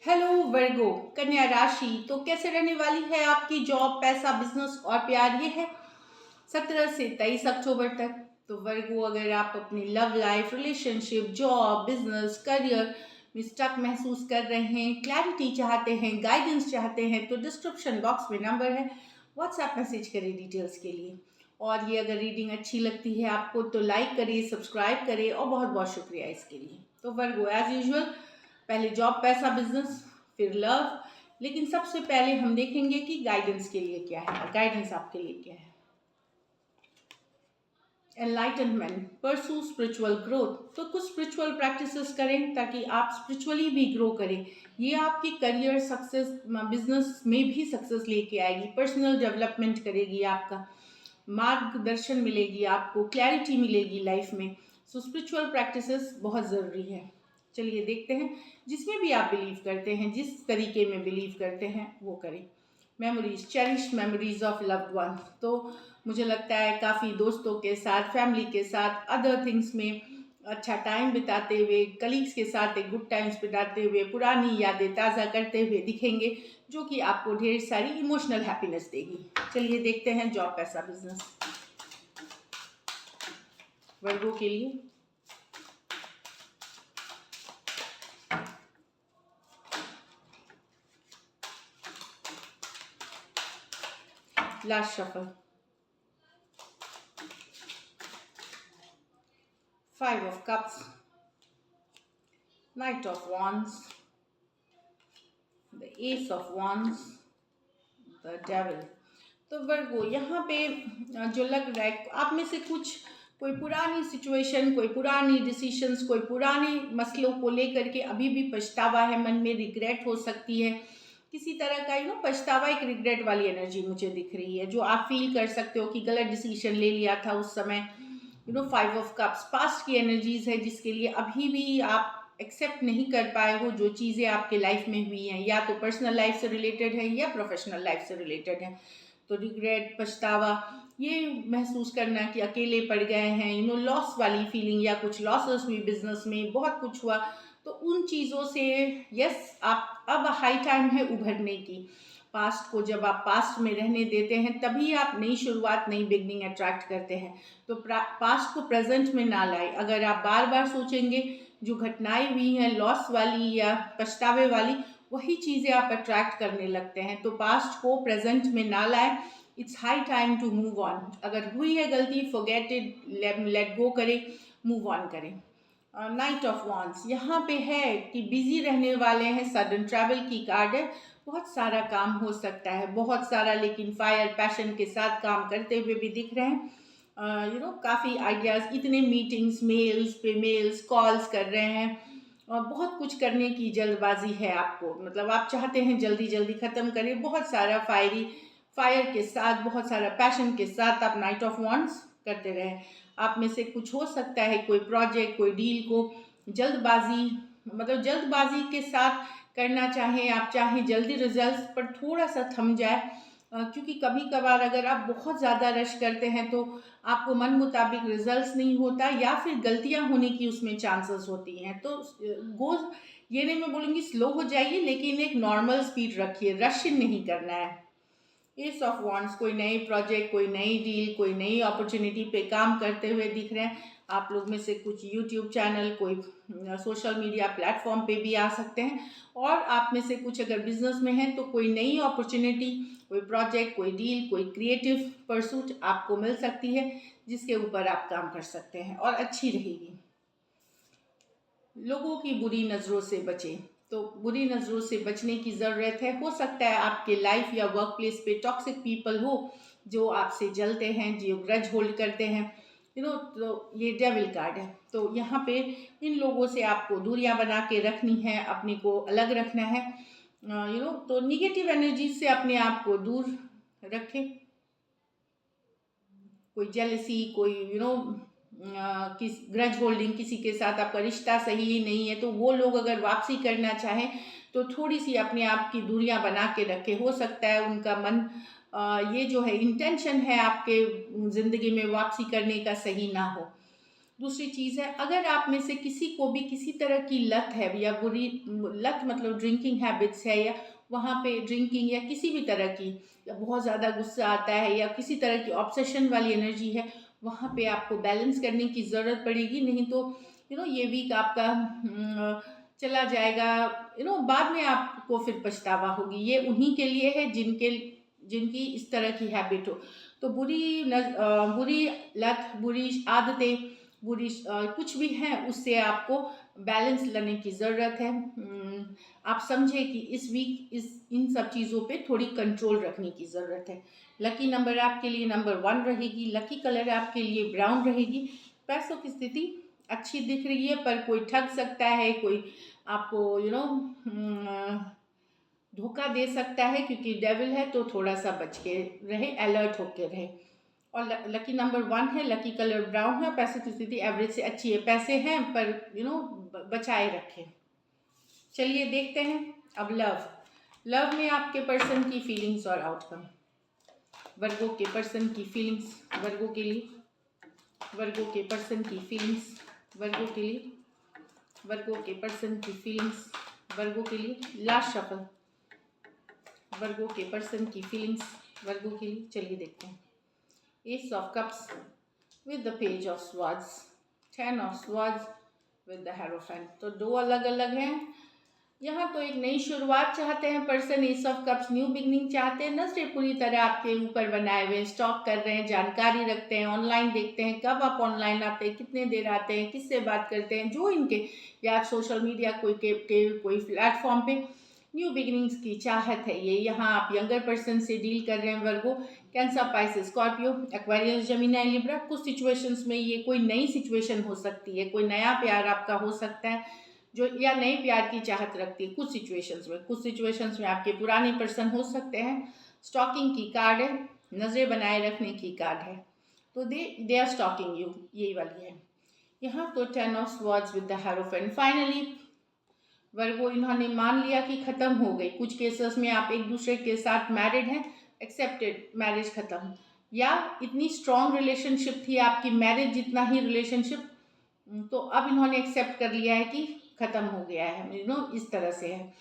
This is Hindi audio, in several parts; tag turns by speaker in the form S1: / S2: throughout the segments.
S1: हेलो वर्गो, कन्या राशि। तो कैसे रहने वाली है आपकी जॉब, पैसा, बिजनेस और प्यार? ये है 17 से 23 अक्टूबर तक। तो वर्गो, अगर आप अपनी love life, relationship, job, business, career में स्टक महसूस कर रहे हैं, क्लैरिटी चाहते हैं, गाइडेंस चाहते हैं, तो डिस्क्रिप्शन बॉक्स में नंबर है, व्हाट्सएप मैसेज करें डिटेल्स के लिए। और ये अगर रीडिंग अच्छी लगती है आपको तो लाइक करिए, सब्सक्राइब करिए, और बहुत बहुत शुक्रिया इसके लिए। तो वर्गो, एज यूजुअल, पहले जॉब, पैसा, बिजनेस, फिर लव। लेकिन सबसे पहले हम देखेंगे कि गाइडेंस के लिए क्या है, और गाइडेंस आपके लिए क्या है। एनलाइटनमेंट, परसू स्पिरिचुअल ग्रोथ। तो कुछ स्पिरिचुअल प्रैक्टिसेस करें ताकि आप स्पिरिचुअली भी ग्रो करें। ये आपकी करियर सक्सेस, बिजनेस में भी सक्सेस लेके आएगी, पर्सनल डेवलपमेंट करेगी, आपका मार्गदर्शन मिलेगी, आपको क्लैरिटी मिलेगी लाइफ में। सो स्पिरिचुअल प्रैक्टिसेस बहुत ज़रूरी है। चलिए देखते हैं, जिसमें भी आप बिलीव करते हैं, जिस तरीके में बिलीव करते हैं वो करें। Memories, cherish memories of loved one. तो मुझे लगता है काफ़ी दोस्तों के साथ, फैमिली के साथ, अदर थिंग्स में अच्छा टाइम बिताते हुए, कलीग्स के साथ एक गुड टाइम्स बिताते हुए, पुरानी यादें ताज़ा करते हुए दिखेंगे, जो कि आपको ढेर सारी इमोशनल हैप्पीनेस देगी। चलिए देखते हैं जॉब, पैसा, बिजनेस वर्गों के लिए। Last shuffle, 5 of cups, Knight of wands, the Ace of wands, the Devil। तो वर्गो, यहाँ पे जो लग रहा है आप में से कुछ, कोई पुरानी सिचुएशन, कोई पुरानी डिसीशंस, कोई पुराने मसलों को लेकर के अभी भी पछतावा है, मन में रिग्रेट हो सकती है, किसी तरह का पछतावा, एक रिग्रेट वाली एनर्जी मुझे दिख रही है, जो आप फील कर सकते हो कि गलत डिसीजन ले लिया था उस समय। 5 ऑफ कप्स पास्ट की एनर्जीज है, जिसके लिए अभी भी आप एक्सेप्ट नहीं कर पाए हो जो चीज़ें आपके लाइफ में हुई हैं, या तो पर्सनल लाइफ से रिलेटेड है या प्रोफेशनल लाइफ से रिलेटेड है। तो रिग्रेट, पछतावा, ये महसूस करना कि अकेले पड़ गए हैं, लॉस वाली फीलिंग, या कुछ लॉसेस हुई बिजनेस में, बहुत कुछ हुआ, तो उन चीज़ों से यस, आप अब हाई टाइम है उभरने की। पास्ट को जब आप पास्ट में रहने देते हैं तभी आप नई शुरुआत, नई बिगनिंग अट्रैक्ट करते हैं। तो पास्ट को प्रेजेंट में ना लाए। अगर आप बार बार सोचेंगे जो घटनाएं हुई हैं लॉस वाली या पछतावे वाली, वही चीज़ें आप अट्रैक्ट करने लगते हैं। तो पास्ट को प्रेजेंट में ना लाए। It's high time to move on. अगर हुई है गलती, फॉरगेट इट, लेट गो करें, मूव ऑन करें। नाइट ऑफ वॉन्ड्स यहाँ पे है कि बिजी रहने वाले हैं, सडन ट्रैवल की कार्ड है, बहुत सारा काम हो सकता है, बहुत सारा, लेकिन फायर पैशन के साथ काम करते हुए भी दिख रहे हैं। काफ़ी आइडियाज़, इतने मीटिंग्स, मेल्स पे मेल्स, कॉल्स कर रहे हैं, और बहुत कुछ करने की जल्दबाजी है आपको, मतलब आप चाहते हैं जल्दी जल्दी ख़त्म करें, बहुत सारा फायर के साथ, बहुत सारा पैशन के साथ आप नाइट ऑफ वॉन्ड्स करते रहें। आप में से कुछ हो सकता है कोई प्रोजेक्ट, कोई डील को जल्दबाजी, मतलब जल्दबाजी के साथ करना चाहें, आप चाहें जल्दी रिजल्ट्स, पर थोड़ा सा थम जाए, क्योंकि कभी कभार अगर आप बहुत ज़्यादा रश करते हैं तो आपको मन मुताबिक रिजल्ट्स नहीं होता, या फिर गलतियां होने की उसमें चांसेस होती हैं। तो गो, ये नहीं मैं बोलूँगी स्लो हो जाइए, लेकिन एक नॉर्मल स्पीड रखिए, रश नहीं करना है। एस ऑफ वॉन्ड्स, कोई नई प्रोजेक्ट, कोई नई डील, कोई नई अपॉर्चुनिटी पे काम करते हुए दिख रहे हैं। आप लोग में से कुछ यूट्यूब चैनल, कोई सोशल मीडिया प्लेटफॉर्म पे भी आ सकते हैं, और आप में से कुछ अगर बिजनेस में हैं तो कोई नई अपॉर्चुनिटी, कोई प्रोजेक्ट, कोई डील, कोई क्रिएटिव परसूट आपको मिल सकती है, जिसके ऊपर आप काम कर सकते हैं और अच्छी रहेगी। लोगों की बुरी नज़रों से बचें। तो बुरी नज़रों से बचने की ज़रूरत है। हो सकता है आपके लाइफ या वर्क प्लेस पे टॉक्सिक पीपल हो, जो आपसे जलते हैं, जो ग्रज होल्ड करते हैं, तो ये डेविल कार्ड है। तो यहाँ पे इन लोगों से आपको दूरियां बना के रखनी है, अपने को अलग रखना है। तो निगेटिव एनर्जी से अपने आप को दूर रखें। कोई जेलसी, कोई किस ग्रज होल्डिंग, किसी के साथ आपका रिश्ता सही नहीं है, तो वो लोग अगर वापसी करना चाहें तो थोड़ी सी अपने आप की दूरियां बना के रखें। हो सकता है उनका मन, ये जो है इंटेंशन है आपके ज़िंदगी में वापसी करने का, सही ना हो। दूसरी चीज़ है, अगर आप में से किसी को भी किसी तरह की लत है या बुरी लत मतलब ड्रिंकिंग हैबिट्स है, या वहाँ पे ड्रिंकिंग या किसी भी तरह की, या बहुत ज़्यादा गुस्सा आता है या किसी तरह की ऑब्सेशन वाली एनर्जी है, वहाँ पे आपको बैलेंस करने की ज़रूरत पड़ेगी। नहीं तो ये वीक आपका चला जाएगा, बाद में आपको फिर पछतावा होगी। ये उन्हीं के लिए है जिनकी इस तरह की हैबिट हो। तो बुरी लत, बुरी आदतें, कुछ भी हैं, उससे आपको बैलेंस लाने की ज़रूरत है। आप समझे कि इस वीक इन सब चीज़ों पे थोड़ी कंट्रोल रखने की ज़रूरत है। लकी नंबर आपके लिए नंबर 1 रहेगी। लकी कलर आपके लिए ब्राउन रहेगी। पैसों की स्थिति अच्छी दिख रही है, पर कोई ठग सकता है, कोई आपको धोखा दे सकता है, क्योंकि डेविल है, तो थोड़ा सा बच के रहे, अलर्ट होके रहे। और लकी नंबर 1 है, लकी कलर ब्राउन है। पैसे की स्थिति एवरेज से अच्छी है, पैसे हैं पर बचाए रखें। चलिए देखते हैं अब लव में आपके पर्सन की फीलिंग्स और आउटकम। वर्गो के पर्सन की फीलिंग्स वर्गो के लिए, वर्गो के पर्सन की फीलिंग्स वर्गो के लिए, वर्गो के पर्सन की फीलिंग्स वर्गो के लिए। लास्ट शफल, वर्गो के पर्सन की फीलिंग्स वर्गो के लिए। चलिए देखते हैं। S of cups with the page of swords, 10 of swords with the hierophant. तो दो अलग अलग हैं यहाँ। तो एक नई शुरुआत चाहते हैं person, S of cups new beginning चाहते हैं। नजरें पूरी तरह आपके ऊपर बनाए हुए, स्टॉक कर रहे हैं, जानकारी रखते हैं, ऑनलाइन देखते हैं कब आप ऑनलाइन आते हैं, कितने देर आते हैं, किससे बात करते हैं, जो इनके या सोशल मीडिया कोई प्लेटफॉर्म पे न्यू बिगिनिंग्स की चाहत है ये। यहाँ आप यंगर पर्सन से डील कर रहे हैं Virgo, Cancer, Pisces, Scorpio, Aquarius, Gemini, Libra. कुछ सिचुएशंस में ये कोई नई सिचुएशन हो सकती है, कोई नया प्यार आपका हो सकता है जो, या नए प्यार की चाहत रखती है कुछ सिचुएशंस में आपके पुराने पर्सन हो सकते हैं। स्टॉकिंग की कार्ड है, नजरें बनाए रखने की कार्ड है। तो दे आर स्टॉकिंग यू, यही वाली है यहाँ। तो 10 of Swords with the Hierophant. Finally Virgo इन्होंने मान लिया कि खत्म हो गई। कुछ केसेस में आप एक दूसरे के साथ मैरिड हैं, एक्सेप्टेड, मैरिज खत्म, या इतनी स्ट्रॉन्ग रिलेशनशिप थी आपकी, मैरिज जितना ही रिलेशनशिप, तो अब इन्होंने एक्सेप्ट कर लिया है कि खत्म हो गया है। इस तरह से है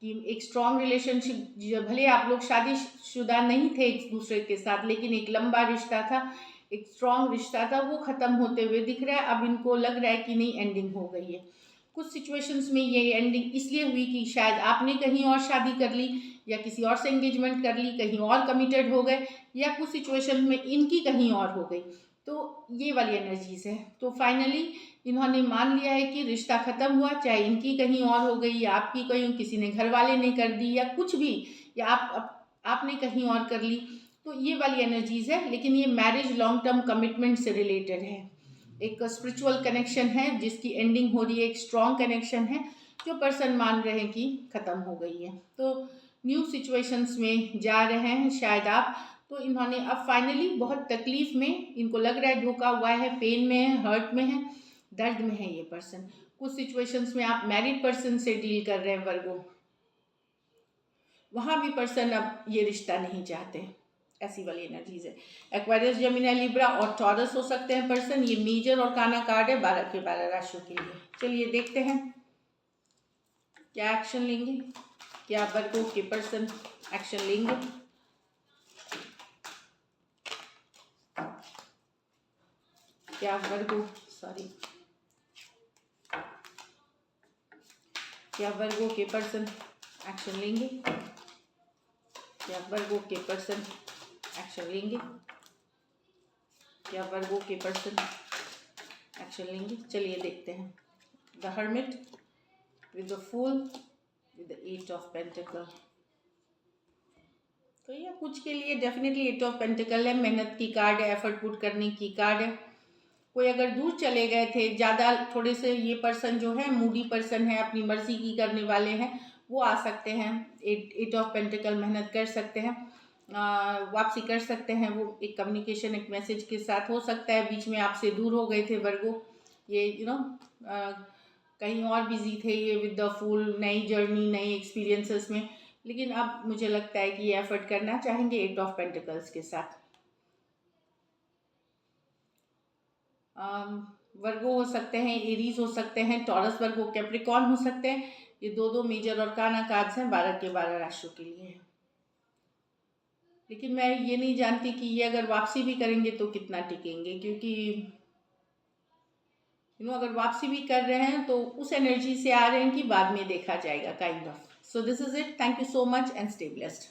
S1: कि एक स्ट्रॉन्ग रिलेशनशिप, भले आप लोग शादीशुदा नहीं थे एक दूसरे के साथ, लेकिन एक लंबा रिश्ता था, एक स्ट्रॉन्ग रिश्ता था, वो खत्म होते हुए दिख रहा है। अब इनको लग रहा है कि नहीं, एंडिंग हो गई है। कुछ सिचुएशंस में ये एंडिंग इसलिए हुई कि शायद आपने कहीं और शादी कर ली, या किसी और से एंगेजमेंट कर ली, कहीं और कमिटेड हो गए, या कुछ सिचुएशन में इनकी कहीं और हो गई। तो ये वाली एनर्जीज है। तो फाइनली इन्होंने मान लिया है कि रिश्ता खत्म हुआ, चाहे इनकी कहीं और हो गई या आपकी कहीं, किसी ने घर वाले ने कर दी या कुछ भी, या आपने कहीं और कर ली। तो ये वाली एनर्जीज है, लेकिन ये मैरिज लॉन्ग टर्म कमिटमेंट से रिलेटेड है। एक स्पिरिचुअल कनेक्शन है जिसकी एंडिंग हो रही है, एक स्ट्रॉन्ग कनेक्शन है जो पर्सन मान रहे हैं कि खत्म हो गई है। तो न्यू सिचुएशंस में जा रहे हैं शायद आप। तो इन्होंने अब फाइनली बहुत तकलीफ में, इनको लग रहा है धोखा हुआ है, पेन में है, हर्ट में है, दर्द में है ये पर्सन। कुछ सिचुएशंस में आप मैरिड पर्सन से डील कर रहे हैं वर्गो, वहां भी पर्सन अब ये रिश्ता नहीं चाहते, ऐसी वाली एनर्जीज है। एक्वेरियस, जेमिनी, लिब्रा और टॉरस हो सकते हैं पर्सन। ये मेजर और काना कार्ड है 12 के 12 राशियों के लिए। चलिए देखते हैं क्या एक्शन लेंगे, क्या वर्गो के पर्सन एक्शन लेंगे। क्या वर्गो क्या वर्गो के पर्सन एक्शन लेंगे, क्या वर्गो के पर्सन एक्शन लेंगे, क्या वर्गो के पर्सन एक्शन लेंगे। चलिए देखते हैं। The hermit with the fool with the 8 of pentacle. तो ये कुछ के लिए डेफिनेटली 8 ऑफ पेंटिकल है, मेहनत की कार्ड है, एफर्ट पुट करने की कार्ड है। कोई अगर दूर चले गए थे ज़्यादा, थोड़े से ये पर्सन जो है मूडी पर्सन है, अपनी मर्जी की करने वाले हैं, वो आ सकते हैं। 8 ऑफ पेंटिकल, मेहनत कर सकते हैं, वापसी कर सकते हैं। वो एक कम्युनिकेशन, एक मैसेज के साथ हो सकता है। बीच में आपसे दूर हो गए थे वर्गो, ये कहीं और बिजी थे ये विद द फूल, नई जर्नी, नए एक्सपीरियंसेस में, लेकिन अब मुझे लगता है कि ये एफर्ट करना चाहेंगे 8 ऑफ पेंटिकल्स के साथ। वर्गो हो सकते हैं, एरीज हो सकते हैं, टॉरस वर्गो कैप्रिकॉर्न हो सकते हैं। ये दो मेजर और काना कार्ड्स हैं 12 के 12 राशियों के लिए। लेकिन मैं ये नहीं जानती कि ये अगर वापसी भी करेंगे तो कितना टिकेंगे, क्योंकि अगर वापसी भी कर रहे हैं तो उस एनर्जी से आ रहे हैं कि बाद में देखा जाएगा, kind of. So this is it. Thank you so much and stay blessed.